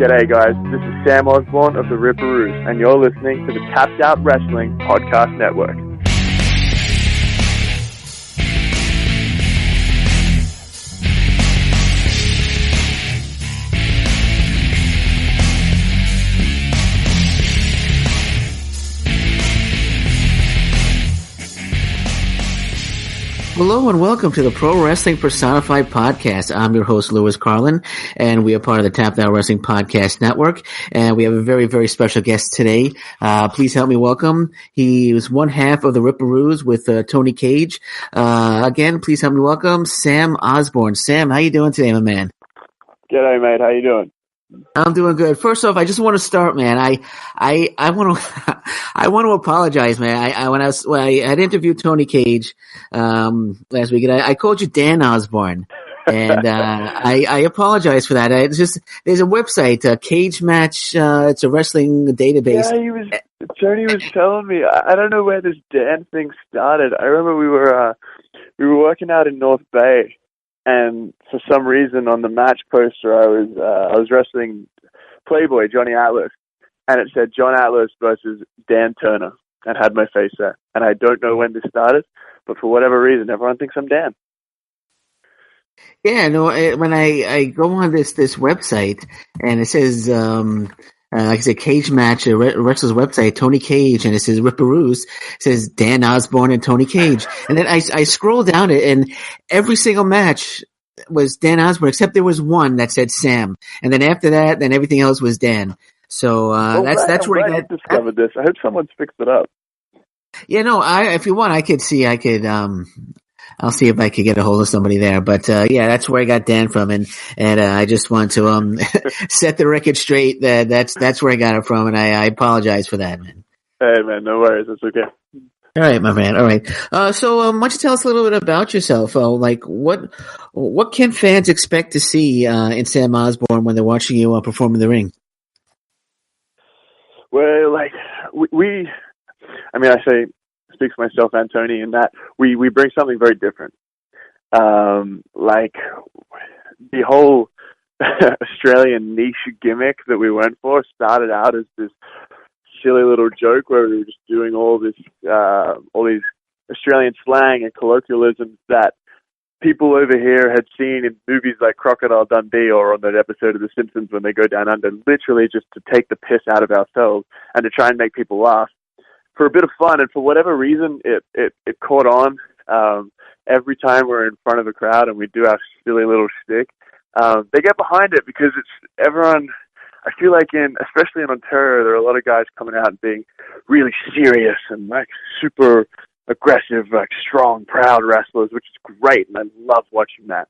G'day guys, this is Sam Osborne of the Ripperoos, and you're listening to the Tapped Out Wrestling Podcast Network. Hello and welcome to the Pro Wrestling Personified Podcast. I'm your host, Lewis Carlin, and we are part of the Tapped Out Wrestling Podcast Network, and we have a very, very special guest today. Please help me welcome. He was one half of the Ripperoos with Tony Cage. Again, please help me welcome Sam Osborne. Sam, how you doing today, my man? G'day, mate. How you doing? I'm doing good. First off, I just want to start, man. I want to I want to apologize, man. When I had interviewed Tony Cage last week, and I called you Dan Osborne, and I apologize for that. It's just there's a website, Cage Match. It's a wrestling database. Yeah, Tony was telling me. I don't know where this Dan thing started. I remember we were working out in North Bay. And for some reason, on the match poster, I was wrestling Playboy Johnny Atlas, and it said John Atlas versus Dan Turner, and had my face there. And I don't know when this started, but for whatever reason, everyone thinks I'm Dan. Yeah, no. When I go on this website, and it says like I said, Cage Match, wrestler's website, Tony Cage, and it says Ripperoos, it says Dan Osborne and Tony Cage. And then I scroll down it, and every single match was Dan Osborne, except there was one that said Sam. And then after that, then everything else was Dan. So, that's where I discovered this. I hope someone's fixed it up. Yeah, no, if you want, I'll see if I could get a hold of somebody there. But, yeah, that's where I got Dan from. And I just want to, set the record straight that that's where I got it from. And I apologize for that, man. Hey, man, no worries. That's okay. All right, my man. All right. So, why don't you tell us a little bit about yourself? Like, what can fans expect to see, in Sam Osborne when they're watching you perform in the ring? Well, like, speak for myself and Tony in that we bring something very different. Like the whole Australian niche gimmick that we went for started out as this silly little joke where we were just doing all these Australian slang and colloquialisms that people over here had seen in movies like Crocodile Dundee or on that episode of The Simpsons when they go down under, literally just to take the piss out of ourselves and to try and make people laugh. For a bit of fun, and for whatever reason, it caught on. Every time we're in front of a crowd and we do our silly little shtick, they get behind it because it's everyone. I feel like especially in Ontario, there are a lot of guys coming out and being really serious and like super aggressive, like strong, proud wrestlers, which is great, and I love watching that.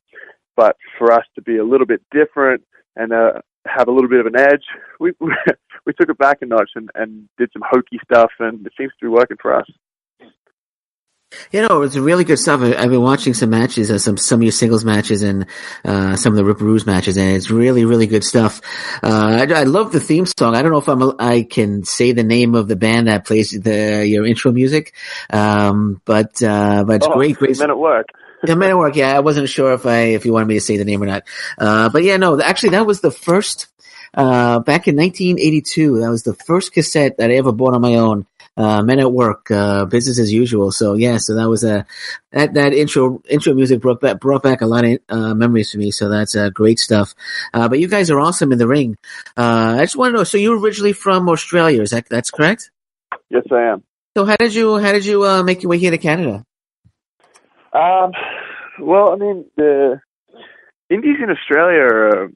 But for us to be a little bit different and have a little bit of an edge, we took it back a notch and did some hokey stuff, and it seems to be working for us. You know, it's really good stuff. I've been watching some matches, some of your singles matches and some of the Ripperoos matches, and it's really, really good stuff. I love the theme song. I don't know if I can say the name of the band that plays your intro music, but it's great. Men at Work. Yeah, Men at Work. Yeah, I wasn't sure if you wanted me to say the name or not. But yeah, no, actually, that was the first. Back in 1982, that was the first cassette that I ever bought on my own. Men at Work, business as usual. So yeah, so that was that intro music brought back a lot of memories for me. So that's great stuff. But you guys are awesome in the ring. I just want to know. So you're originally from Australia, that's correct? Yes, I am. So how did you make your way here to Canada? Well, I mean, the indies in Australia are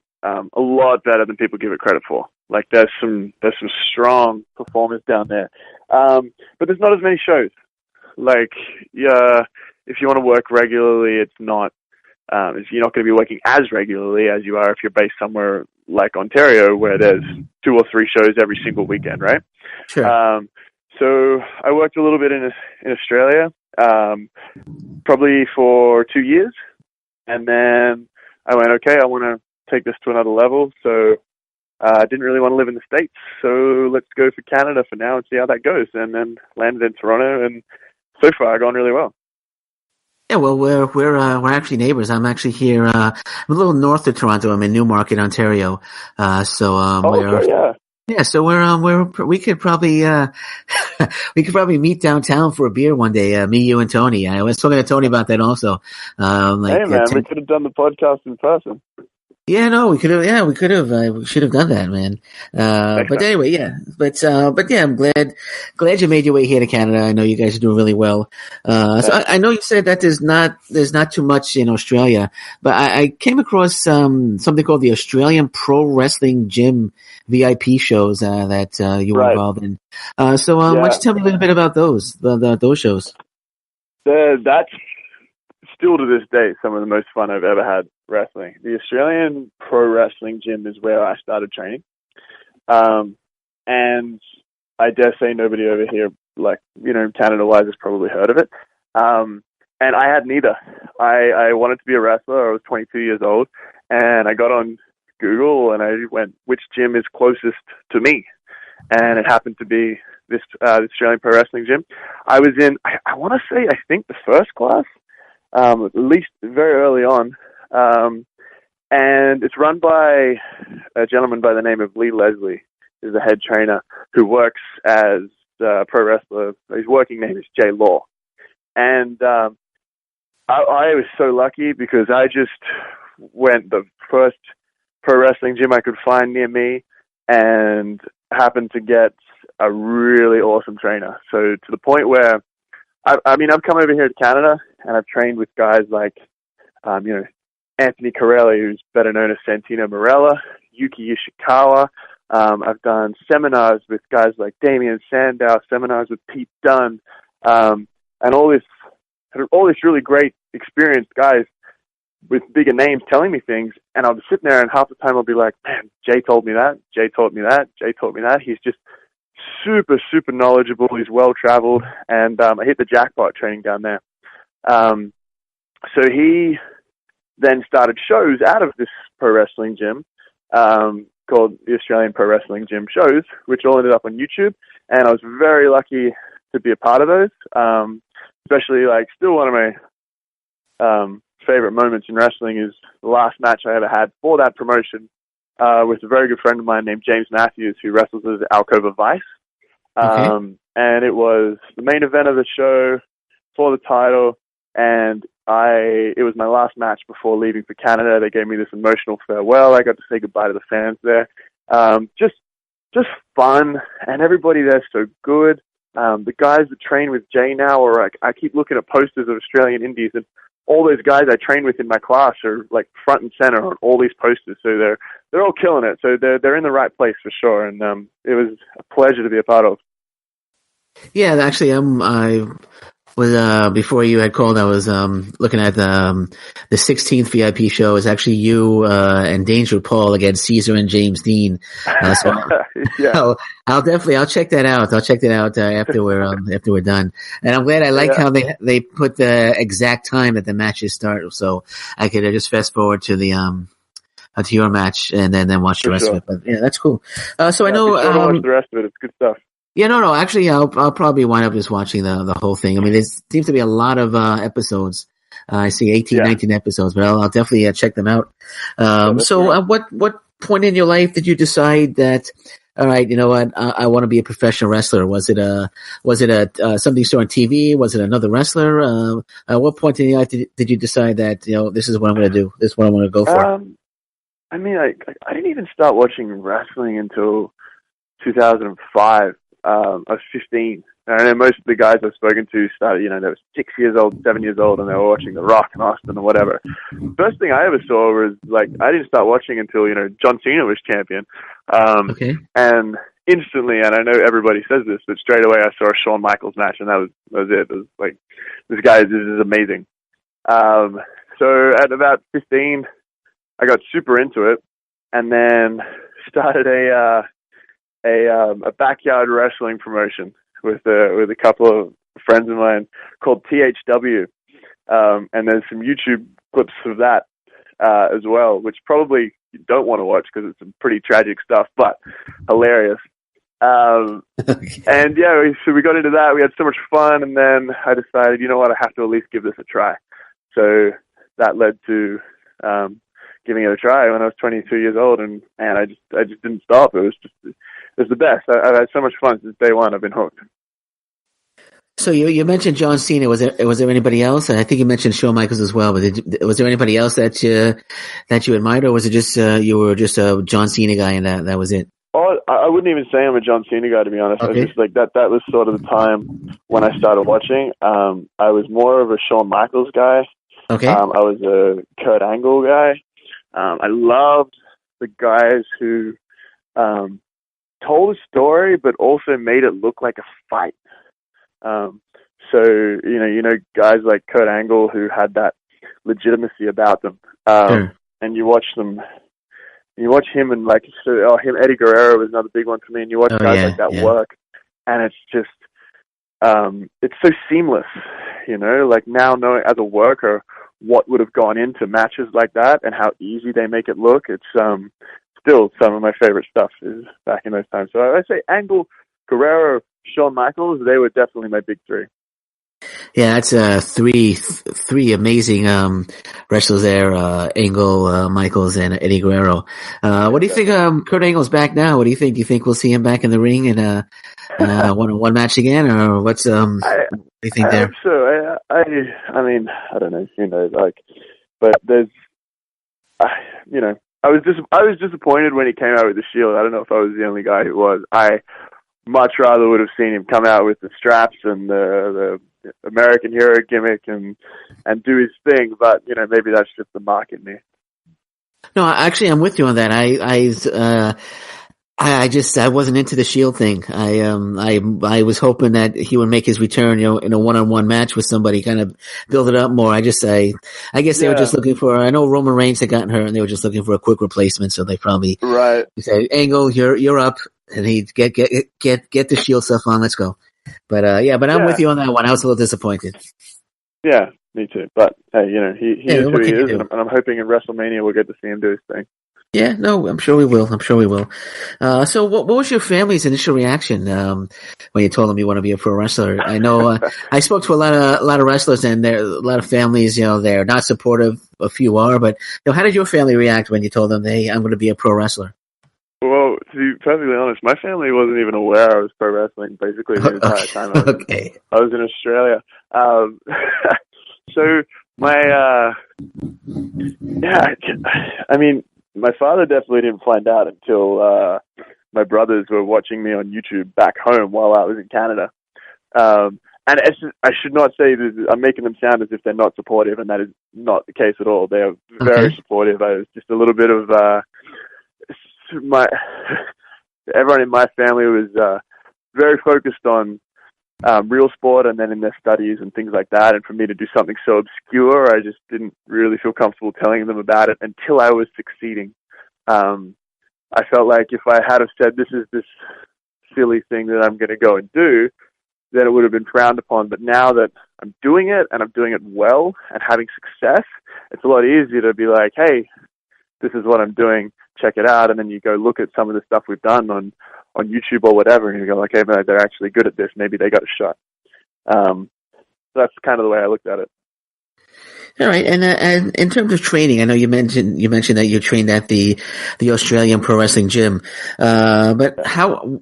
a lot better than people give it credit for. Like there's some strong performers down there, but there's not as many shows. Like, if you want to work regularly, it's not. You're not going to be working as regularly as you are if you're based somewhere like Ontario, where there's 2 or 3 shows every single weekend, right? Sure. So I worked a little bit in Australia, probably for 2 years, and then I went, okay, I want to take this to another level. So I didn't really want to live in the States, so let's go for Canada for now and see how that goes. And then landed in Toronto, and so far, gone really well. Yeah, well, we're actually neighbors. I'm actually here, I'm a little north of Toronto. I'm in Newmarket, Ontario. Oh, okay, yeah. Yeah, so we could probably we could probably meet downtown for a beer one day. Me, you, and Tony. I was talking to Tony about that also. Hey, man, we could have done the podcast in person. Yeah, no, we could have. Yeah, we could have. We should have done that, man. But anyway, yeah. But yeah, I'm glad you made your way here to Canada. I know you guys are doing really well. So I know you said that there's not too much in Australia, but I came across something called the Australian Pro Wrestling Gym VIP shows that you were involved in. Why don't you tell me a little bit about those shows? That's still to this day some of the most fun I've ever had wrestling. The Australian Pro Wrestling Gym is where I started training. And I dare say nobody over here, like, Canada-wise, has probably heard of it. And I had neither. I wanted to be a wrestler. I was 22 years old, and I got on Google, and I went, which gym is closest to me? And it happened to be this Australian Pro Wrestling Gym. I was in, I want to say, I think the first class, at least very early on. And it's run by a gentleman by the name of Lee Leslie, who's the head trainer, who works as a pro wrestler. His working name is Jay Law. And I was so lucky because I just went the first pro wrestling gym I could find near me and happened to get a really awesome trainer. So to the point where, I've come over here to Canada and I've trained with guys like, Anthony Corelli, who's better known as Santino Marella, Yuki Ishikawa. I've done seminars with guys like Damian Sandow, seminars with Pete Dunne, and all this really great, experienced guys with bigger names telling me things. And I'll be sitting there, and half the time I'll be like, man, Jay told me that, Jay taught me that, Jay taught me that. He's just super, super knowledgeable. He's well-traveled, and I hit the jackpot training down there. So he then started shows out of this pro wrestling gym called the Australian Pro Wrestling Gym Shows, which all ended up on YouTube. And I was very lucky to be a part of those, especially still one of my favorite moments in wrestling is the last match I ever had for that promotion with a very good friend of mine named James Matthews, who wrestles as Alcova Vice. Okay. And it was the main event of the show for the title, and it was my last match before leaving for Canada. They gave me this emotional farewell. I got to say goodbye to the fans there. Just fun, and everybody there's so good. The guys that train with Jay now are I keep looking at posters of Australian indies, and all those guys I train with in my class are front and center on all these posters. So they're all killing it. So they're in the right place for sure, and it was a pleasure to be a part of. Yeah, actually, I was before you had called. I was looking at the 16th VIP show. It's actually you and Danger Paul against Caesar and James Dean. So yeah. I'll check that out. I'll check that out after we're done. And I'm glad. I like how they put the exact time that the matches start, so I could just fast forward to the to your match and then watch the rest of it. But yeah, that's cool. So I know. Watch the rest of it. It's good stuff. Yeah, no. Actually, I'll probably wind up just watching the whole thing. I mean, there seems to be a lot of episodes. I see 18, 19 episodes, but I'll definitely check them out. What point in your life did you decide that, all right, you know what, I want to be a professional wrestler? Was it something you saw on TV? Was it another wrestler? At what point in your life did you decide that, this is what I'm going to do? This is what I want to go for? I didn't even start watching wrestling until 2005. I was 15. And I know most of the guys I've spoken to started, they were 6 years old, 7 years old, and they were watching The Rock and Austin or whatever. First thing I ever saw was, I didn't start watching until, John Cena was champion. Okay. And instantly, and I know everybody says this, but straight away I saw a Shawn Michaels match, and that was it. It was like, this is amazing. So at about 15, I got super into it, and then started a backyard wrestling promotion with a couple of friends of mine called THW, and there's some YouTube clips of that as well, which probably you don't want to watch because it's some pretty tragic stuff, but hilarious. Okay. And yeah, so we got into that. We had so much fun, and then I decided, you know what, I have to at least give this a try. So that led to giving it a try when I was 22 years old, and I just didn't stop. It was the best. I've had so much fun since day one. I've been hooked. So you mentioned John Cena. Was there anybody else? I think you mentioned Shawn Michaels as well. But was there anybody else that you admired, or was it just you were just a John Cena guy and that was it? Oh, I wouldn't even say I'm a John Cena guy, to be honest. Okay. I just like that was sort of the time when I started watching. I was more of a Shawn Michaels guy. Okay. I was a Kurt Angle guy. I loved the guys who told a story but also made it look like a fight. So you know guys like Kurt Angle who had that legitimacy about them. Sure. And you watch him and Eddie Guerrero was another big one for me. And you watch guys like that work, and it's just it's so seamless. You know, like now knowing as a worker what would have gone into matches like that and how easy they make it look. It's still some of my favorite stuff is back in those times. So I say Angle, Guerrero, Shawn Michaels, they were definitely my big three. Yeah, that's three amazing wrestlers there. Angle, Michaels, and Eddie Guerrero. What do you think? Kurt Angle's back now. What do you think? Do you think we'll see him back in the ring in one match again, or what's what do you think there? I hope so. I mean, I don't know. Who knows? But there's, I was disappointed when he came out with the Shield. I don't know if I was the only guy who was. I much rather would have seen him come out with the straps and the American hero gimmick and do his thing, but maybe that's just the mark in me. No, actually, I'm with you on that. I wasn't into the Shield thing. I was hoping that he would make his return, in a one-on-one match with somebody, kind of build it up more. I guess they were just looking for. I know Roman Reigns had gotten hurt, and they were just looking for a quick replacement. So they probably said, "Angle, you're up," and he'd get the Shield stuff on. Let's go. But I'm with you on that one. I was a little disappointed. Yeah, me too. But hey, he is who he is, and I'm hoping in WrestleMania we'll get to see him do his thing. Yeah, no, I'm sure we will. So what was your family's initial reaction when you told them you want to be a pro wrestler? I know I spoke to a lot of wrestlers, and there a lot of families, they're not supportive. A few are, but how did your family react when you told them, "Hey, I'm going to be a pro wrestler"? Well, to be perfectly honest, my family wasn't even aware I was pro wrestling basically the entire time I was in Australia. So I mean, my father definitely didn't find out until my brothers were watching me on YouTube back home while I was in Canada. And I should not say that I'm making them sound as if they're not supportive, and that is not the case at all. They are very supportive. I was just a little bit of everyone in my family was very focused on real sport and then in their studies and things like that. And for me to do something so obscure, I just didn't really feel comfortable telling them about it until I was succeeding. I felt like if I had have said, this is this silly thing that I'm going to go and do, then it would have been frowned upon. But now that I'm doing it and I'm doing it well and having success, it's a lot easier to be like, hey, this is what I'm doing, check it out. And then you go look at some of the stuff we've done on YouTube or whatever, and you go, okay, but they're actually good at this. Maybe they got a shot. So that's kind of the way I looked at it. All right, and in terms of training, I know you mentioned that you trained at the Australian Pro Wrestling Gym, but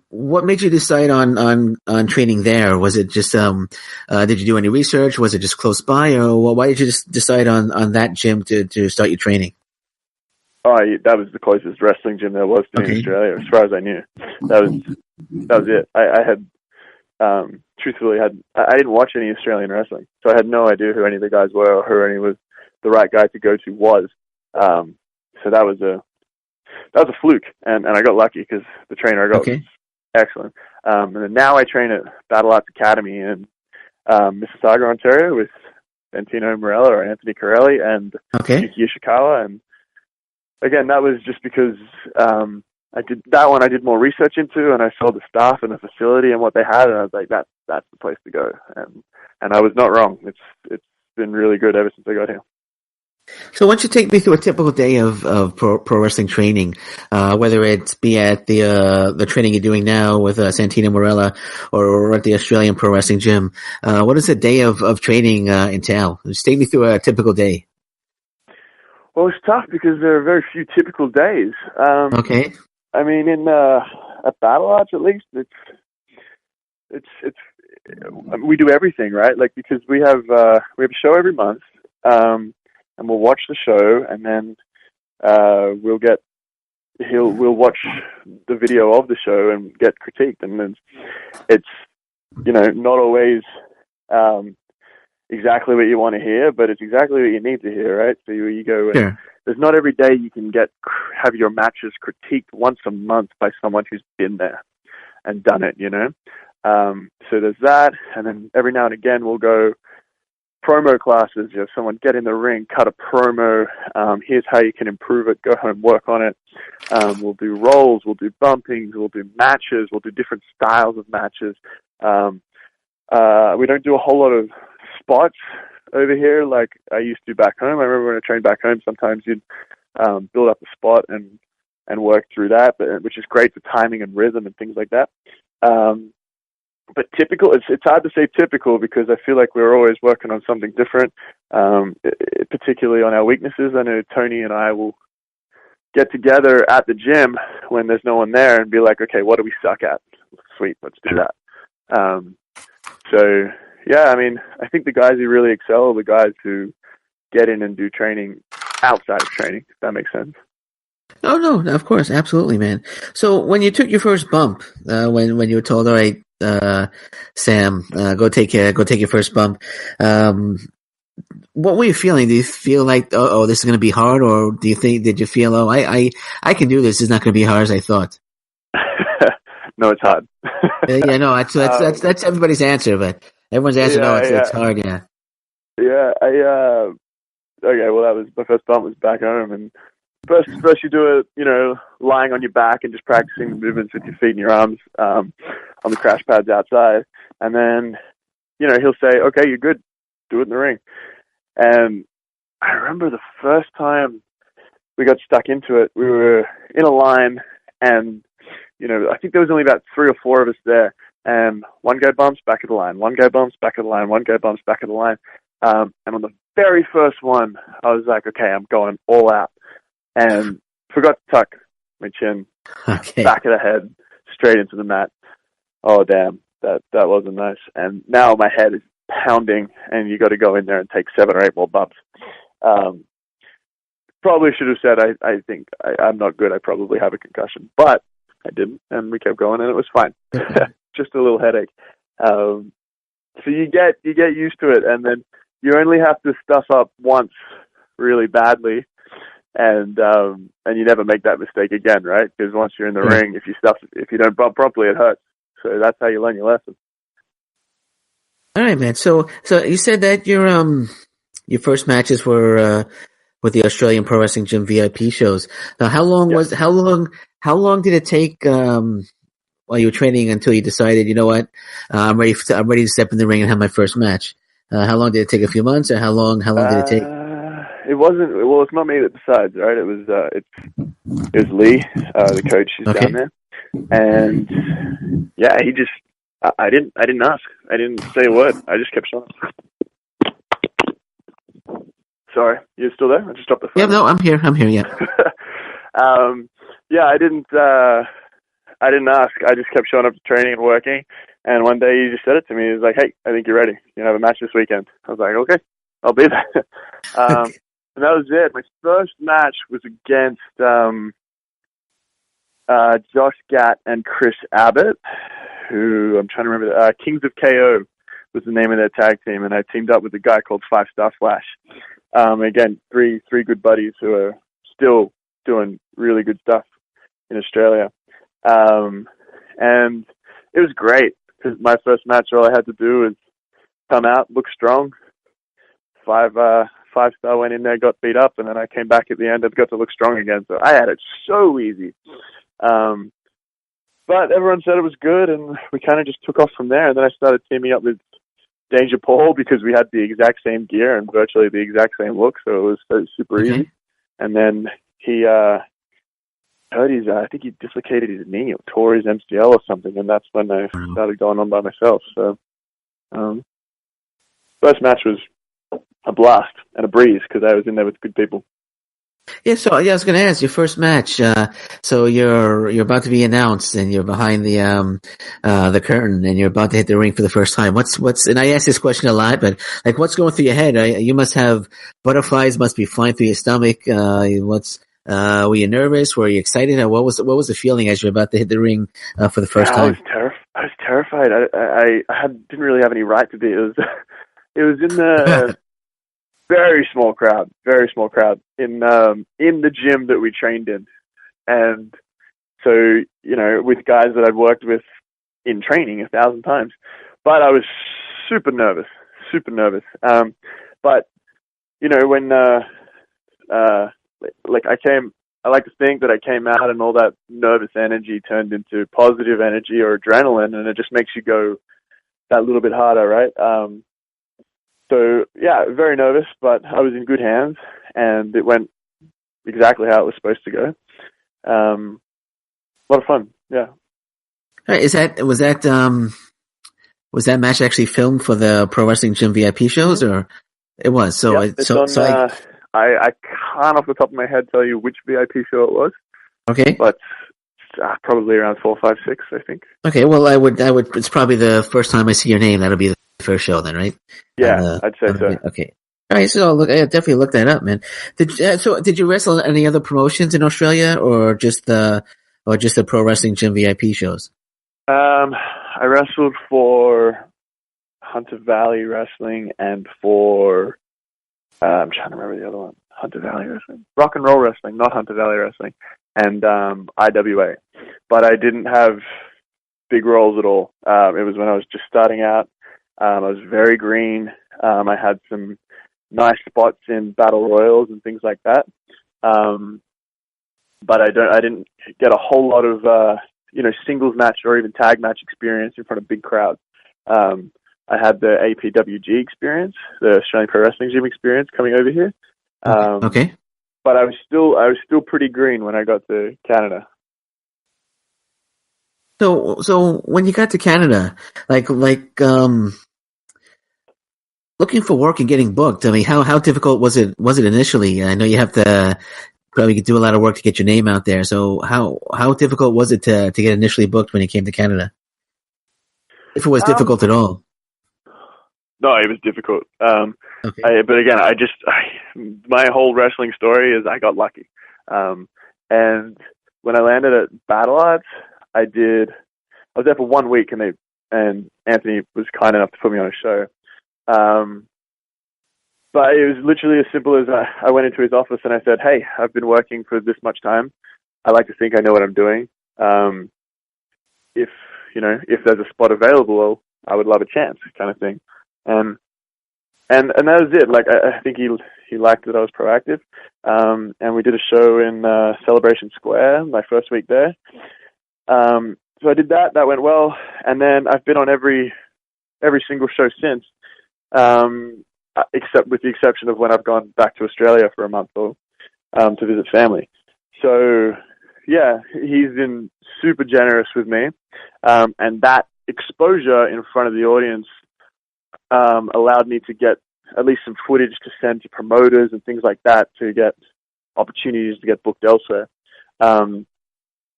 what made you decide on training there? Was it just did you do any research? Was it just close by, or why did you just decide on that gym to start your training? Oh, that was the closest wrestling gym there was to me in Australia, as far as I knew. That was it. I had truthfully I didn't watch any Australian wrestling, so I had no idea who any of the guys were or who any was the right guy to go to was. So that was a fluke, and I got lucky because the trainer I got was excellent. And then now I train at Battle Arts Academy in Mississauga, Ontario, with Santino Morella or Anthony Corelli and Yuki Ishikawa. And again, that was just because I did more research into, and I saw the staff and the facility and what they had, and I was like, that's the place to go. And I was not wrong. It's been really good ever since I got here. So why don't you take me through a typical day of pro wrestling training, whether it be at the training you're doing now with Santino Marella or at the Australian Pro Wrestling Gym. What does a day of training entail? Just take me through a typical day. Well, it's tough because there are very few typical days. Okay. I mean, at Battle Arts at least, it's we do everything, right? Like, because we have a show every month, and we'll watch the show, and then we'll watch the video of the show and get critiqued, and then it's not always exactly what you want to hear, but it's exactly what you need to hear, right? So you go and Sure. there's not every day you can have your matches critiqued once a month by someone who's been there and done it, So there's that, and then every now and again we'll go promo classes. You have someone get in the ring, cut a promo. Here's how you can improve it. Go home, work on it. We'll do rolls. We'll do bumpings. We'll do matches. We'll do different styles of matches. We don't do a whole lot of spots over here like I used to back home. I remember when I trained back home, sometimes you'd build up a spot and work through that, which is great for timing and rhythm and things like that. But typical, it's hard to say typical because I feel like we're always working on something different, particularly on our weaknesses. I know Tony and I will get together at the gym when there's no one there and be like, okay, what do we suck at? Sweet, let's do that. So, yeah, I mean, I think the guys who really excel are the guys who get in and do training outside of training, if that makes sense. Oh no, of course, absolutely, man. So when you took your first bump, when you were told, all right, Sam, go take your first bump, what were you feeling? Do you feel like, oh, this is going to be hard, or did you feel, oh, I can do this. It's not going to be hard as I thought. No, it's hard. Yeah, no, that's everybody's answer, but everyone's answer, no, it's hard, yeah. Yeah, okay, well, that was, my first bump was back home, and first you do it, lying on your back and just practicing the movements with your feet and your arms, on the crash pads outside, and then, he'll say, okay, you're good, do it in the ring. And I remember the first time we got stuck into it, we were in a line, and I think there was only about 3 or 4 of us there, and one guy bumps, back of the line, one guy bumps, back of the line, one guy bumps, back of the line. And on the very first one, I was like, okay, I'm going all out. And forgot to tuck my chin, back of the head, straight into the mat. Oh, damn, that wasn't nice. And now my head is pounding, and you got to go in there and take 7 or 8 more bumps. Probably should have said, I think I'm not good. I probably have a concussion. But I didn't, and we kept going, and it was fine. Just a little headache. So you get used to it, and then you only have to stuff up once really badly, and you never make that mistake again, right? Because once you're in the ring, if you don't bump properly, it hurts. So that's how you learn your lesson. All right, man. So you said that your first matches were with the Australian Pro Wrestling Gym VIP shows. Now, how long did it take while you were training until you decided, you know what, I'm ready to step in the ring and have my first match? How long did it take? A few months, or how long did it take? It wasn't. Well, it's not me that decides, right? It was Lee, the coach, who's down there, and yeah, he just. I didn't ask. I didn't say a word. I just kept showing. Sorry, you still there? I just dropped the phone. Yeah, no, I'm here. Yeah. Yeah, I didn't ask. I just kept showing up to training and working. And one day he just said it to me. He was like, "Hey, I think you're ready. You have a match this weekend." I was like, "Okay, I'll be there." And that was it. My first match was against Josh Gatt and Chris Abbott, who I'm trying to remember. Kings of KO was the name of their tag team, and I teamed up with a guy called 5 Star Flash. Again, three good buddies who are still doing really good stuff in Australia. And it was great because my first match, all I had to do was come out, look strong. 5 Star went in there, got beat up, and then I came back at the end and got to look strong again. So I had it so easy. But everyone said it was good, and we kind of just took off from there. And then I started teaming up with Danger Paul because we had the exact same gear and virtually the exact same look, so it was super easy. And then he hurt his, I think he dislocated his knee or tore his MCL or something, and that's when I started going on by myself. So, first match was a blast and a breeze because I was in there with good people. Yeah, so I was going to ask your first match. So you're about to be announced, and you're behind the curtain, and you're about to hit the ring for the first time. What's? And I ask this question a lot, but like, what's going through your head? You must have butterflies, must be flying through your stomach. Were you nervous? Were you excited? Or what was the feeling as you're about to hit the ring for the first time? I was terrified. I didn't really have any right to be. It was in the very small crowd in the gym that we trained in, and so with guys that I'd worked with in training 1,000 times, but I was super nervous. But when I like to think that I came out and all that nervous energy turned into positive energy or adrenaline, and it just makes you go that little bit harder, right? So, yeah, very nervous, but I was in good hands, and it went exactly how it was supposed to go. A lot of fun, yeah. Was that match actually filmed for the Pro Wrestling Gym VIP shows, or it was? So, yep, I can't off the top of my head tell you which VIP show it was. Okay, but probably around 4, 5, 6, I think. Okay, well, I would. It's probably the first time I see your name. That'll be the first show, then, right? Yeah, I'd say so. Okay. All right, so I definitely look that up, man. Did you wrestle any other promotions in Australia, or just the Pro Wrestling Gym VIP shows? I wrestled for Hunter Valley Wrestling and for I'm trying to remember the other one. Hunter Valley Wrestling, Rock and Roll Wrestling, not Hunter Valley Wrestling, and IWA. But I didn't have big roles at all. It was when I was just starting out. I was very green. I had some nice spots in battle royals and things like that. But I didn't get a whole lot of singles match or even tag match experience in front of big crowds. I had the APWG experience, the Australian Pro Wrestling Gym experience coming over here. Okay. But I was still pretty green when I got to Canada. So when you got to Canada, like looking for work and getting booked, I mean, how difficult was it initially? I know you have to probably do a lot of work to get your name out there. So how difficult was it to get initially booked when you came to Canada? If it was difficult at all. No, it was difficult. Okay. But again, my whole wrestling story is I got lucky. And when I landed at Battle Arts, I was there for 1 week, and Anthony was kind enough to put me on a show. But it was literally as simple as I went into his office and I said, "Hey, I've been working for this much time. I like to think I know what I'm doing. If there's a spot available, I would love a chance," kind of thing. And that was it. Like I think he liked that I was proactive. And we did a show in Celebration Square my first week there. So I did that. That went well. And then I've been on every single show since, except with the exception of when I've gone back to Australia for a month or to visit family. So yeah, he's been super generous with me, and that exposure in front of the audience allowed me to get at least some footage to send to promoters and things like that to get opportunities to get booked elsewhere.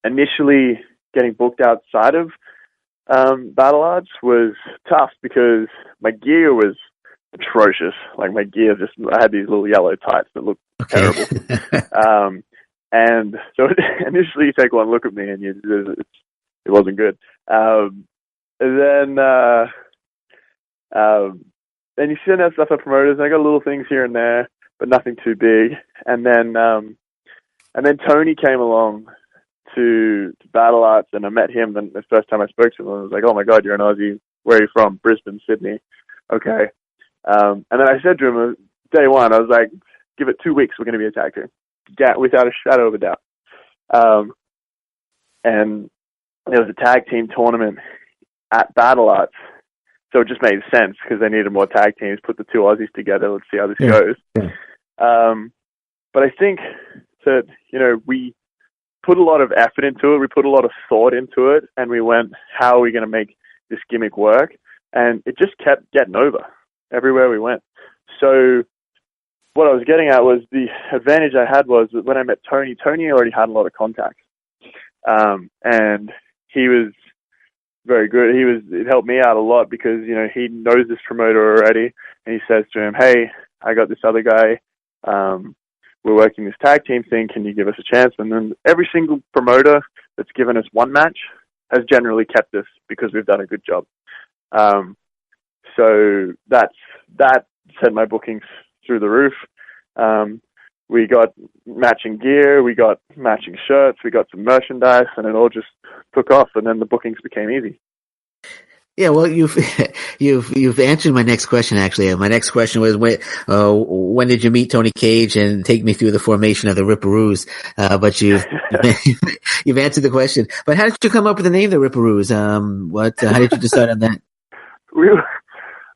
Initially, getting booked outside of Battle Arts was tough because my gear was atrocious. Like my gear, I had these little yellow tights that looked terrible. And so initially you take one look at me and it wasn't good. And then you send out stuff to promoters, and I got little things here and there, but nothing too big. And then Tony came along to Battle Arts, and I met him the first time I spoke to him. I was like, "Oh my God, you're an Aussie. Where are you from?" "Brisbane, Sydney." "Okay." And then I said to him, day one, I was like, "Give it 2 weeks, we're going to be a tag team." Without a shadow of a doubt. And there was a tag team tournament at Battle Arts So it just made sense because they needed more tag teams. Put the two Aussies together. Let's see how this goes. Yeah. But I think that, we put a lot of effort into it. We put a lot of thought into it, and we went, how are we going to make this gimmick work? And it just kept getting over everywhere we went. So what I was getting at was the advantage I had was that when I met Tony already had a lot of contacts. And he was very good. It helped me out a lot because, he knows this promoter already, and he says to him, hey, I got this other guy. We're working this tag team thing. Can you give us a chance? And then every single promoter that's given us one match has generally kept us because we've done a good job. So that sent my bookings through the roof. We got matching gear, we got matching shirts, we got some merchandise, and it all just took off. And then the bookings became easy. Yeah, well, you've answered my next question. Actually, my next question was when did you meet Tony Cage and take me through the formation of the Ripperoos? But you've answered the question. But how did you come up with the name, the Ripperoos? How did you decide on that?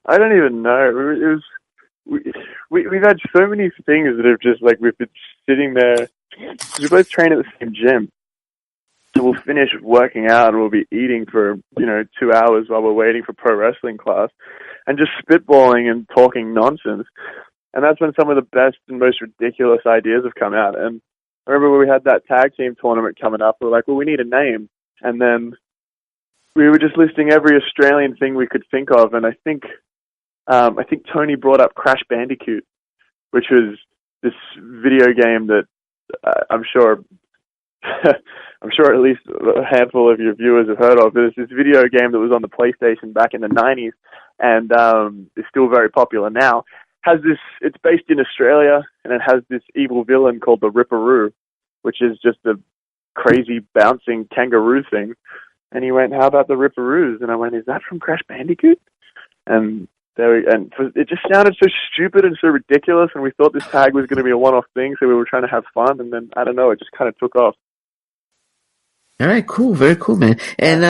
I don't even know. We've had so many things that have just we've been sitting there. We both train at the same gym. So we'll finish working out and we'll be eating for, 2 hours while we're waiting for pro wrestling class and just spitballing and talking nonsense. And that's when some of the best and most ridiculous ideas have come out. And I remember when we had that tag team tournament coming up, we were like, well, we need a name. And then we were just listing every Australian thing we could think of. And I think Tony brought up Crash Bandicoot, which was this video game that I'm sure at least a handful of your viewers have heard of. It was this video game that was on the PlayStation back in the 90s and is still very popular now. It's based in Australia, and it has this evil villain called the Ripperoo, which is just a crazy bouncing kangaroo thing. And he went, how about the Ripperoos? And I went, is that from Crash Bandicoot? And it just sounded so stupid and so ridiculous, and we thought this tag was going to be a one-off thing, so we were trying to have fun, and then, I don't know, it just kind of took off. All right, cool. Very cool, man. And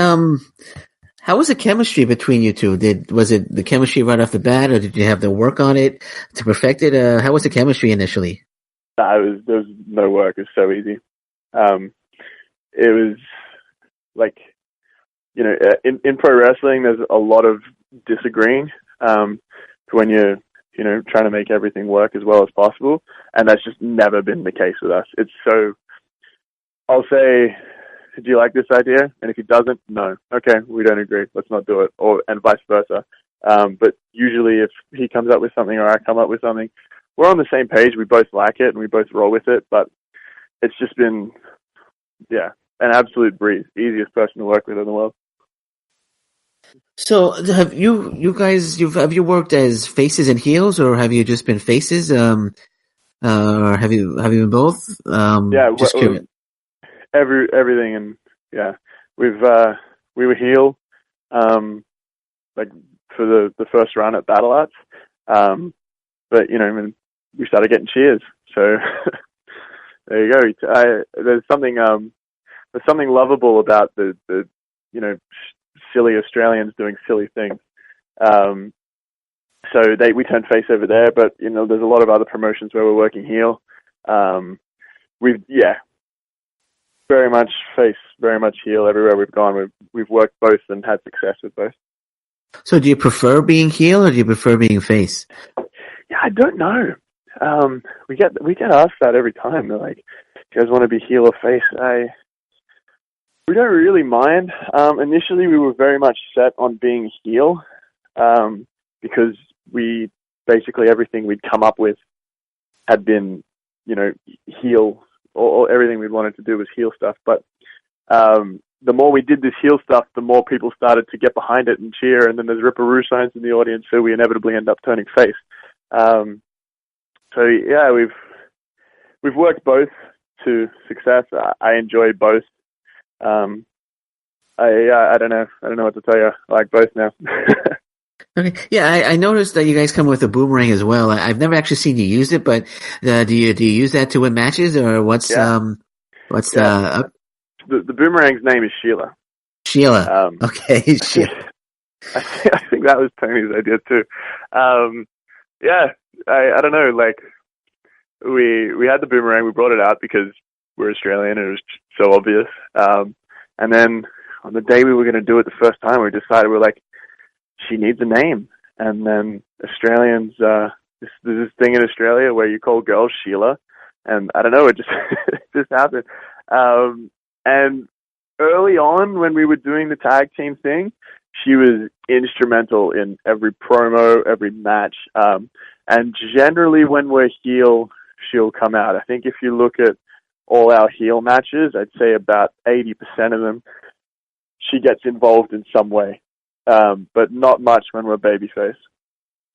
how was the chemistry between you two? Was it the chemistry right off the bat, or did you have to work on it to perfect it? How was the chemistry initially? There was no work. It was so easy. It was like, in pro wrestling, there's a lot of disagreeing when you're, trying to make everything work as well as possible. And that's just never been the case with us. It's so, I'll say, do you like this idea? And if he doesn't, no. Okay, we don't agree. Let's not do it. And vice versa. But usually if he comes up with something or I come up with something, we're on the same page. We both like it and we both roll with it. But it's just been, an absolute breeze. Easiest person to work with in the world. So have you guys, have you worked as faces and heels, or have you just been faces? Or have you been both? Just curious. Everything, and we were heel, for the first run at Battle Arts, but we started getting cheers, so there you go. There's something lovable about the silly Australians doing silly things. So we turned face over there, but there's a lot of other promotions where we're working heel. Very much face, very much heel. Everywhere we've gone, we've worked both and had success with both. So do you prefer being heel or do you prefer being face? Yeah, I don't know. We get asked that every time. They're like, "Do you guys want to be heel or face?" We don't really mind. Initially, we were very much set on being heel because we basically everything we'd come up with had been, heel. Or everything we wanted to do was heel stuff. But the more we did this heel stuff, the more people started to get behind it and cheer. And then there's Ripperoo signs in the audience, so we inevitably end up turning face. We've worked both to success. I enjoy both. I don't know what to tell you. I like both now. Okay. Yeah, I noticed that you guys come with a boomerang as well. I've never actually seen you use it, but do you use that to win matches, or what's the boomerang's name is Sheila. Sheila. Okay, Sheila. I think that was Tony's idea too. Yeah, I don't know. Like we had the boomerang. We brought it out because we're Australian and it was so obvious. And then on the day we were going to do it the first time, we decided we're like, she needs a name. And then Australians, there's this thing in Australia where you call girls Sheila, and I don't know, it just it just happened. And early on, when we were doing the tag team thing, she was instrumental in every promo, every match, and generally when we're heel, she'll come out. I think if you look at all our heel matches, I'd say about 80% of them, she gets involved in some way, but not much when we're babyface.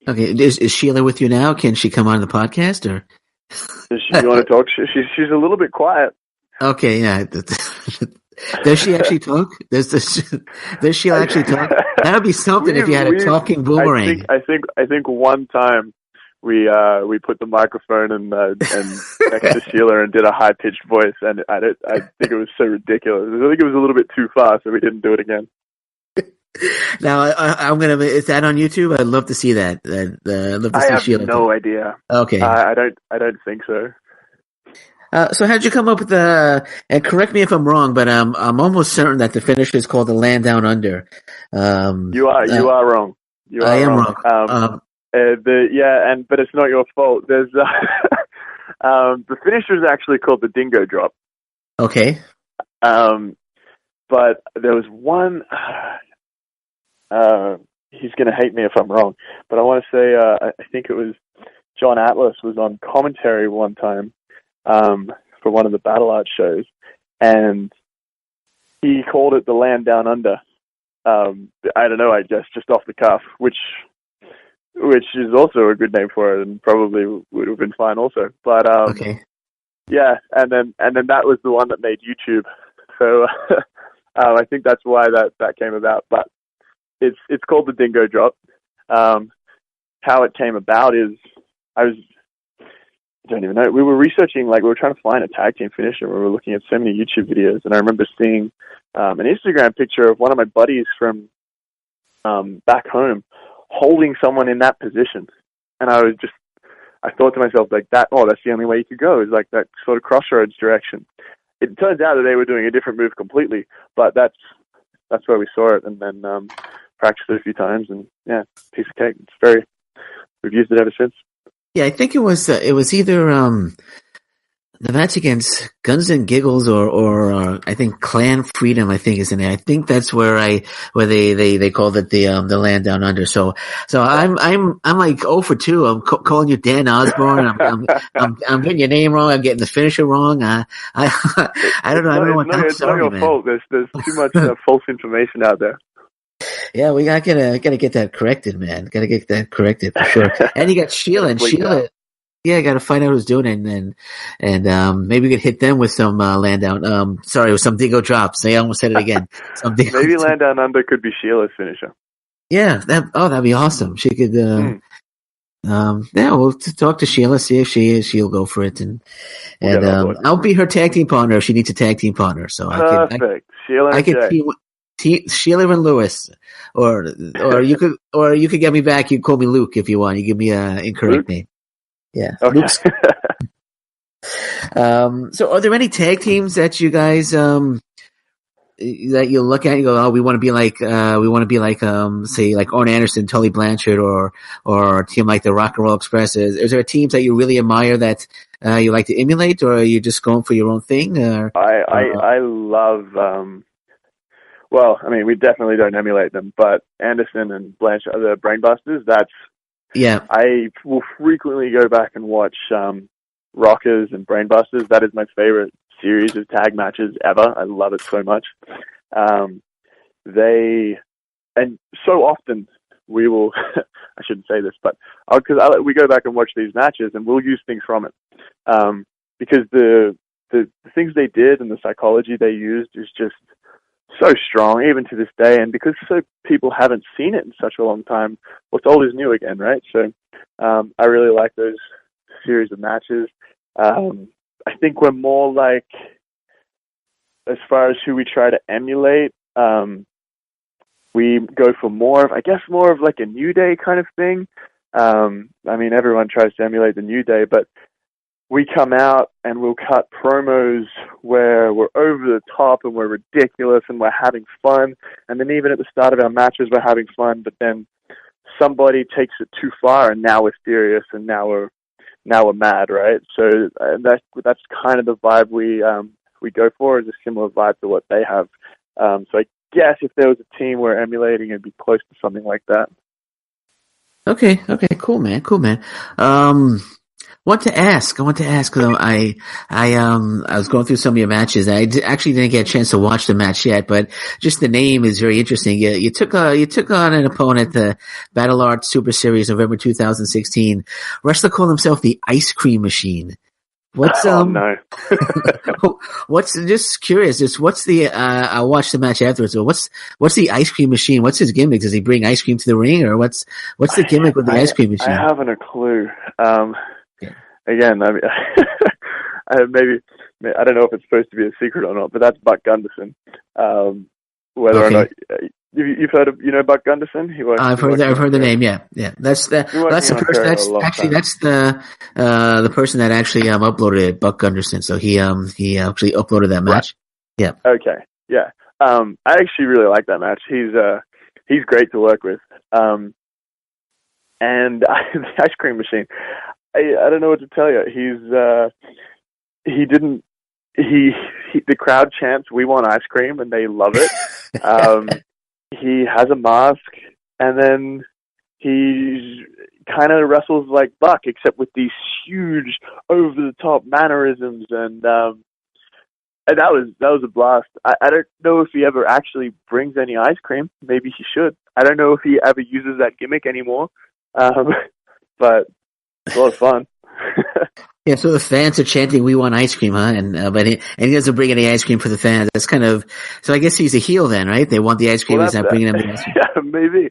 Okay, is Sheila with you now? Can she come on the podcast, or You want to talk? She's a little bit quiet. Okay, yeah. Does she actually talk? Does Sheila actually talk? That would be something if you had a talking boomerang. I think one time we put the microphone and next to Sheila and did a high pitched voice, and I think it was so ridiculous. I think it was a little bit too far, so we didn't do it again. Now I'm gonna. Is that on YouTube? I'd love to see that. I'd love to see Sheila. I have no idea. Okay. I don't think so. So how'd you come up with the? And correct me if I'm wrong, but I'm almost certain that the finish is called the Land Down Under. You are wrong. I am wrong. But it's not your fault. There's the finisher is actually called the Dingo Drop. Okay. But there was one. He's going to hate me if I'm wrong, but I want to say I think it was John Atlas was on commentary one time for one of the Battle Art shows, and he called it the Land Down Under. I don't know, I guess just off the cuff, which is also a good name for it, and probably would have been fine also. But okay. Yeah, and then that was the one that made YouTube. So I think that's why that came about. But it's called the Dingo Drop. How it came about is I don't even know. We were researching, like we were trying to find a tag team finisher. We were looking at so many YouTube videos, and I remember seeing an Instagram picture of one of my buddies from back home holding someone in that position, and I thought to myself like that. Oh, that's the only way you could go, is like that sort of crossroads direction. It turns out that they were doing a different move completely, but that's where we saw it, and then practiced it a few times, and yeah, piece of cake. We've used it ever since. Yeah, I think it was either the match against Guns and Giggles or I think Clan Freedom, I think is in there. I think that's where they called it the Land Down Under. So I'm like 0 for 2. I'm calling you Dan Osborne. I'm getting your name wrong. I'm getting the finisher wrong. I don't know. I don't know what that's. It's not your fault. There's too much false information out there. Yeah, we gotta get that corrected, man. Gotta get that corrected for sure. And you got Sheila, and Sheila. Yeah, got to find out who's doing it, and maybe we could hit them with some Land Down. Sorry, with some Dingo Drops. I almost said it again. Maybe Land Down Under could be Sheila's finisher. Yeah, that'd be awesome. She could. We'll talk to Sheila, see if she'll go for it, and I'll be her tag team partner if she needs a tag team partner. So perfect. I could Sheila and Lewis, or you could get me back. You can call me Luke if you want. You give me an incorrect name. Yeah. Okay. So are there any tag teams that you guys that you look at and you go, oh, we want to be like say like Arn Anderson, Tully Blanchard, or a team like the Rock and Roll Express? Is there teams that you really admire that you like to emulate, or are you just going for your own thing? I love well, I mean, we definitely don't emulate them, but Anderson and Blanchard, the Brainbusters, yeah. I will frequently go back and watch Rockers and Brainbusters. That is my favorite series of tag matches ever. I love it so much. And so often we will, I shouldn't say this, but we go back and watch these matches and we'll use things from it. Because the things they did and the psychology they used is just so strong, even to this day, and because people haven't seen it in such a long time, what's old is new again, right? So I really like those series of matches. I think we're more like, as far as who we try to emulate, we go for more of like a New Day kind of thing. I mean, everyone tries to emulate the New Day, but we come out and we'll cut promos where we're over the top and we're ridiculous and we're having fun. And then even at the start of our matches, we're having fun, but then somebody takes it too far and now we're serious and now we're mad, right? So that's kind of the vibe we go for, is a similar vibe to what they have. So I guess if there was a team we're emulating, it'd be close to something like that. Okay, cool, man. I want to ask, because I was going through some of your matches. Actually didn't get a chance to watch the match yet, but just the name is very interesting. You took on an opponent, the Battle Art Super Series, November 2016. Wrestler called himself the Ice Cream Machine. What's no. What's, just curious, what's the I'll watch the match afterwards. So what's the Ice Cream Machine? What's his gimmick? Does he bring ice cream to the ring, or what's the gimmick with the Ice Cream Machine? I haven't a clue. Again, I mean, maybe I don't know if it's supposed to be a secret or not, but that's Buck Gunderson. Whether or not you've heard of, Buck Gunderson? I've heard the name. Yeah. That's the person. That's the person that actually uploaded it, Buck Gunderson. So he actually uploaded that match. Right. Yeah. Okay. Yeah. I actually really like that match. He's great to work with. And the Ice Cream Machine, I don't know what to tell you. The crowd chants, "We want ice cream," and they love it. He has a mask, and then he kind of wrestles like Buck, except with these huge, over-the-top mannerisms, and that was a blast. I don't know if he ever actually brings any ice cream. Maybe he should. I don't know if he ever uses that gimmick anymore, but it's a lot of fun. Yeah, so the fans are chanting, "We want ice cream," huh? And he doesn't bring any ice cream for the fans. That's kind of, so I guess he's a heel then, right? They want the ice cream. He's not bringing them the ice cream. Yeah, maybe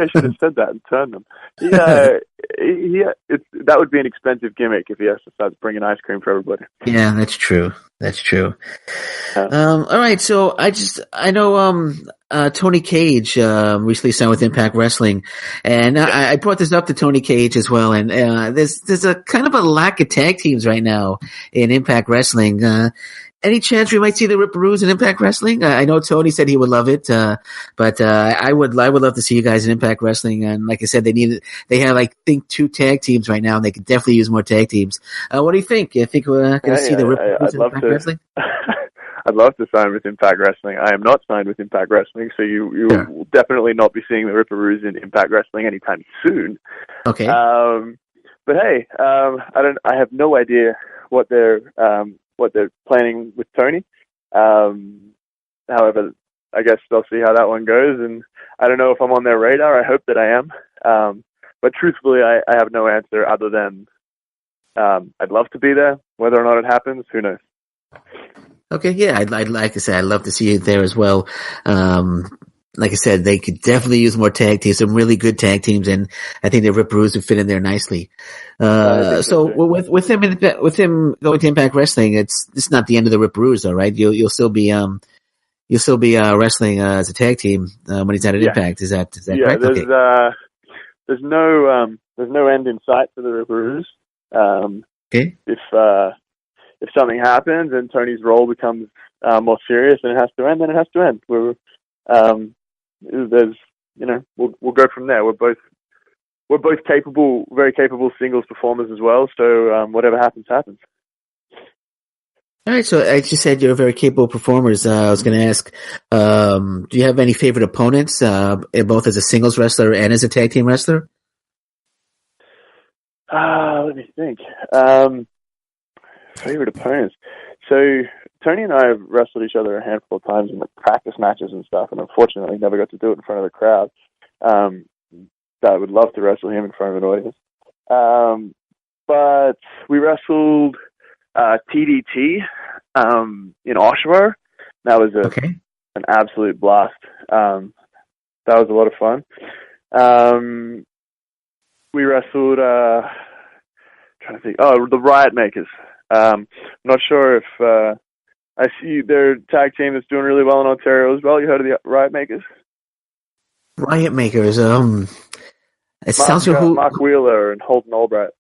I should have said that and turned them. Yeah, that would be an expensive gimmick if he has to start bringing ice cream for everybody. Yeah, that's true. Yeah. All right, so I know Tony Cage recently signed with Impact Wrestling, and I brought this up to Tony Cage as well. And there's a kind of a lack of tag teams right now in Impact Wrestling. Any chance we might see the Ripperoos in Impact Wrestling? I know Tony said he would love it, but I would love to see you guys in Impact Wrestling. And like I said, they have, I think, 2 tag teams right now, and they could definitely use more tag teams. What do you think? You think we're going to see the Ripperoos in Impact Wrestling? I'd love to sign with Impact Wrestling. I am not signed with Impact Wrestling, so you will definitely not be seeing the Ripperoos in Impact Wrestling anytime soon. Okay. But hey, I have no idea what they're planning with Tony. However, I guess they'll see how that one goes, and I don't know if I'm on their radar. I hope that I am. But truthfully, I have no answer other than I'd love to be there. Whether or not it happens, who knows? Okay, yeah, I'd like to say I'd love to see you there as well. Like I said, they could definitely use more tag teams, some really good tag teams, and I think the Ripperoos would fit in there nicely. So with him going to Impact Wrestling, it's not the end of the Ripperoos, though, right? You'll still be wrestling as a tag team when he's at Impact. Is that correct? There's no end in sight for the Ripperoos. Okay. If something happens and Tony's role becomes more serious and it has to end, then it has to end. We'll go from there. We're both capable, very capable singles performers as well. So whatever happens, happens. All right. So as you said, you're very capable performers. I was going to ask, do you have any favorite opponents, both as a singles wrestler and as a tag team wrestler? Let me think. Favorite opponents. So Tony and I have wrestled each other a handful of times in practice matches and stuff, and unfortunately never got to do it in front of the crowd. I would love to wrestle him in front of an audience. But we wrestled TDT in Oshawa. That was an absolute blast. That was a lot of fun. We wrestled trying to think. Oh, the Riot Makers. I'm not sure if I see their tag team that's doing really well in Ontario as well. You heard of the Riot Makers? Riot Makers. It sounds Mark Wheeler and Holden Albright.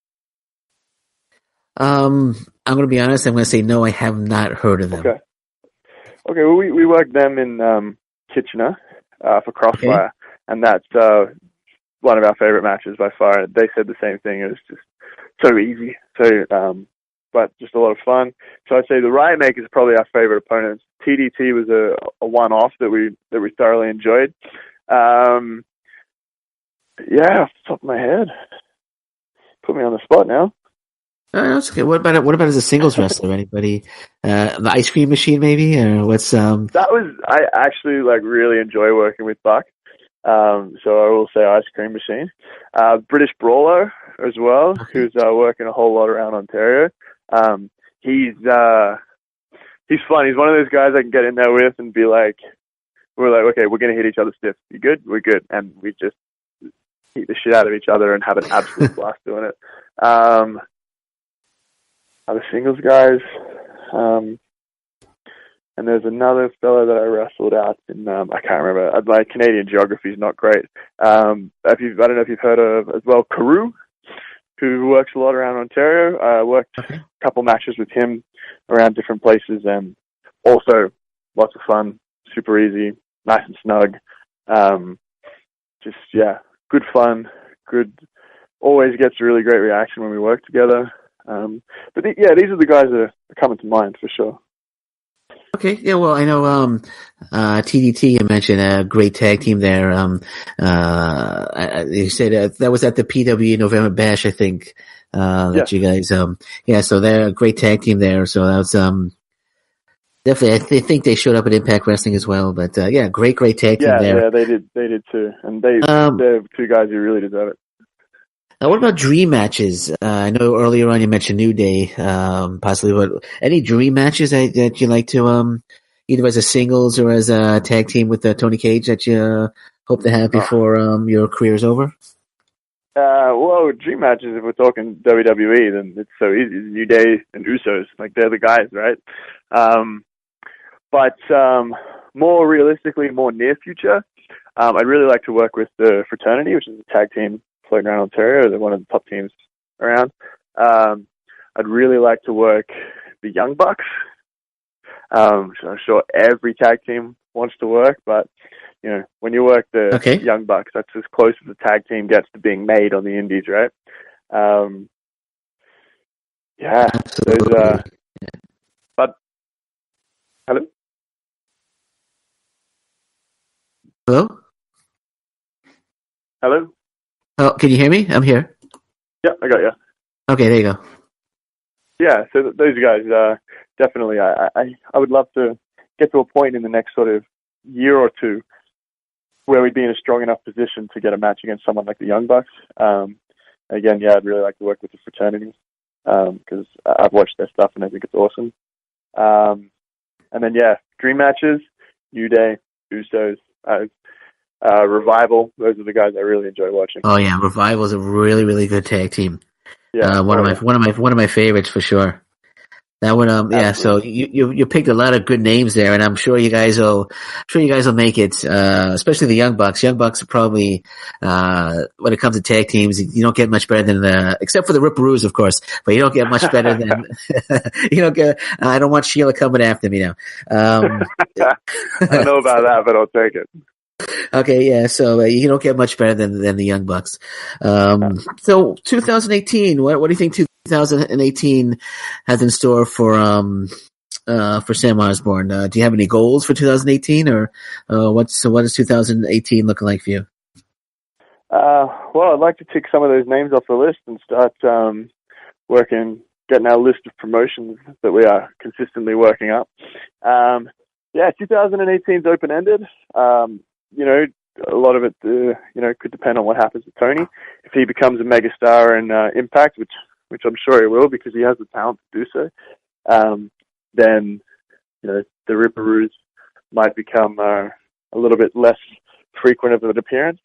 I'm going to be honest. I'm going to say no. I have not heard of them. Okay. Well, we worked them in Kitchener for Crossfire, and that's one of our favorite matches by far. They said the same thing. It was just so easy, but just a lot of fun. So I'd say the Riot Makers are probably our favorite opponents. TDT was a one-off that we thoroughly enjoyed. Off the top of my head, put me on the spot now. That's okay. What about as a singles wrestler? Anybody? The Ice Cream Machine, maybe, or what's? I actually really enjoy working with Buck. So I will say Ice Cream Machine. British Brawler as well, who's working a whole lot around Ontario. He's fun. He's one of those guys I can get in there with and be like, okay, we're going to hit each other stiff. You good? We're good. And we just beat the shit out of each other and have an absolute blast doing it. Other singles guys. And there's another fella that I wrestled out in, I can't remember. My Canadian geography is not great. I don't know if you've heard of as well, Carew, who works a lot around Ontario. I worked a couple matches with him around different places, and also lots of fun, super easy, nice and snug. Good fun, good, always gets a really great reaction when we work together. These are the guys that are coming to mind for sure. Okay, yeah, well, I know TDT, you mentioned a great tag team there. You said that was at the PW November Bash, I think, that you guys, so they're a great tag team there. So that's definitely, I think they showed up at Impact Wrestling as well. But great tag team there. Yeah, they did too. And they're two guys who really deserve it. Now, what about dream matches? I know earlier on you mentioned New Day, possibly, but any dream matches that you like to, either as a singles or as a tag team with Tony Cage that you hope to have before your career's over? Dream matches, if we're talking WWE, then it's so easy. New Day and Usos, they're the guys, right? But more realistically, more near future, I'd really like to work with the Fraternity, which is a tag team floating around Ontario. They're one of the top teams around. I'd really like to work the Young Bucks. So I'm sure every tag team wants to work, but when you work the Young Bucks, that's as close as a tag team gets to being made on the Indies, right? But hello. Hello? Oh, can you hear me? I'm here. Yeah, I got you. Okay, there you go. Yeah, so those guys, definitely, I would love to get to a point in the next sort of year or two where we'd be in a strong enough position to get a match against someone like the Young Bucks. Again, I'd really like to work with the Fraternity because I've watched their stuff and I think it's awesome. And then, dream matches, New Day, Usos, Revival. Those are the guys I really enjoy watching. Oh yeah, Revival is a really, really good tag team. Yeah, one of my favorites for sure. That one, So you picked a lot of good names there, and I'm sure you guys will make it. Especially the Young Bucks. Young Bucks are probably when it comes to tag teams, you don't get much better than except for the Ripperoos, of course. But you don't get much better than you don't get. I don't want Sheila coming after me now. I don't know about that, but I'll take it. Okay, yeah. So you don't get much better than the Young Bucks. So 2018. What do you think 2018 has in store for Sam Osborne? Do you have any goals for 2018, or what is 2018 looking like for you? I'd like to tick some of those names off the list and start getting our list of promotions that we are consistently working up. 2018 is open-ended. A lot of it, could depend on what happens with Tony. If he becomes a megastar in Impact, which I'm sure he will because he has the talent to do so, then, the Ripperoos might become a little bit less frequent of an appearance.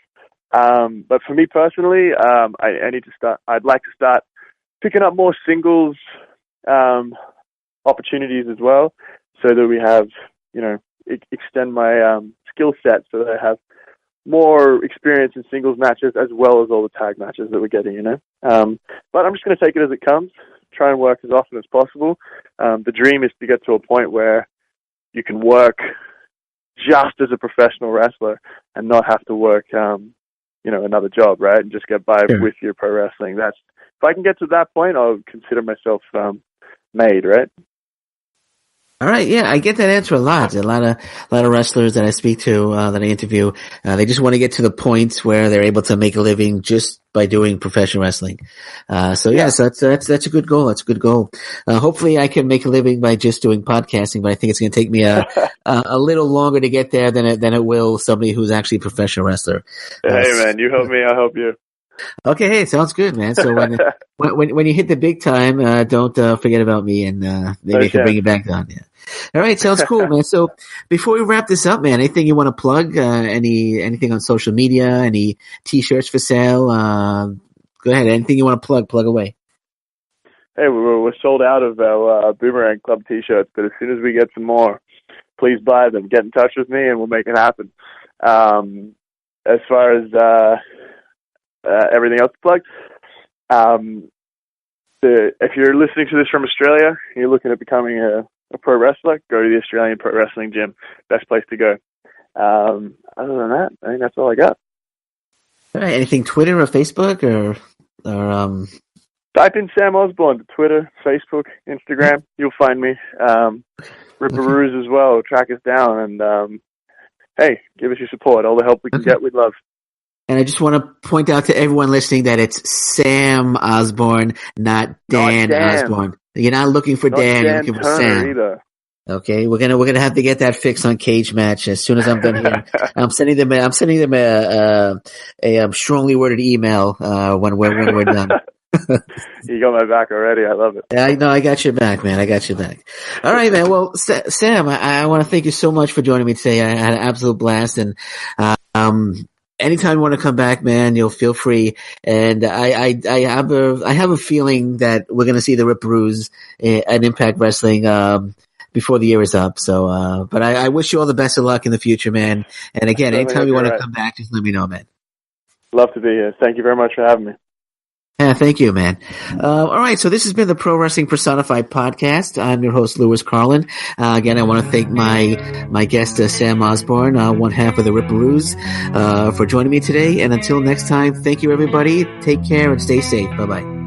But for me personally, I'd like to start picking up more singles opportunities as well, so that we have, extend my skill set so that I have more experience in singles matches as well as all the tag matches that we're getting, you know. But I'm just going to take it as it comes, try and work as often as possible. The dream is to get to a point where you can work just as a professional wrestler and not have to work, another job, right? And just get by with your pro wrestling. If I can get to that point, I'll consider myself made, right? All right, yeah, I get that answer a lot. A lot of wrestlers that I speak to, that I interview, they just want to get to the point where they're able to make a living just by doing professional wrestling. So that's a good goal. That's a good goal. Hopefully I can make a living by just doing podcasting, but I think it's going to take me a little longer to get there than it will somebody who's actually a professional wrestler. Hey man, you help me, I'll help you. Okay, hey, sounds good, man. So when you hit the big time, don't forget about me, and maybe I can bring you back on. Yeah. All right, sounds cool, man. So before we wrap this up, man, anything you want to plug? Anything on social media? Any T-shirts for sale? Go ahead. Anything you want to plug away. Hey, we're sold out of our Boomerang Club T-shirts, but as soon as we get some more, please buy them. Get in touch with me, and we'll make it happen. As far as everything else plugged. If you're listening to this from Australia and you're looking at becoming a pro wrestler, go to the Australian Pro Wrestling Gym. Best place to go. Other than that, I think that's all I got. All right. Anything Twitter or Facebook or Type in Sam Osborne to Twitter, Facebook, Instagram. You'll find me. Ripperoos as well. Track us down and hey, give us your support. All the help we can get, we'd love. And I just want to point out to everyone listening that it's Sam Osborne, not Dan Osborne. You're not looking for Dan, you're looking for Sam. Either. Okay, we're gonna have to get that fixed on Cage Match as soon as I'm done here. I'm sending them a strongly worded email when we're done. You got my back already. I love it. Yeah, I know. I got your back, man. I got your back. All right, man. Well, Sam, I want to thank you so much for joining me today. I had an absolute blast, and anytime you want to come back, man, you'll feel free. And I have a feeling that we're going to see the Ripperoos at Impact Wrestling before the year is up. So, but I wish you all the best of luck in the future, man. And again, anytime you want to come back, just let me know, man. Love to be here. Thank you very much for having me. Yeah, thank you, man. All right, so this has been the Pro Wrestling Personified podcast. I'm your host, Lewis Carlin. Again, I want to thank my guest, Sam Osborne, one half of the Ripperoos, for joining me today. And until next time, thank you, everybody. Take care and stay safe. Bye-bye.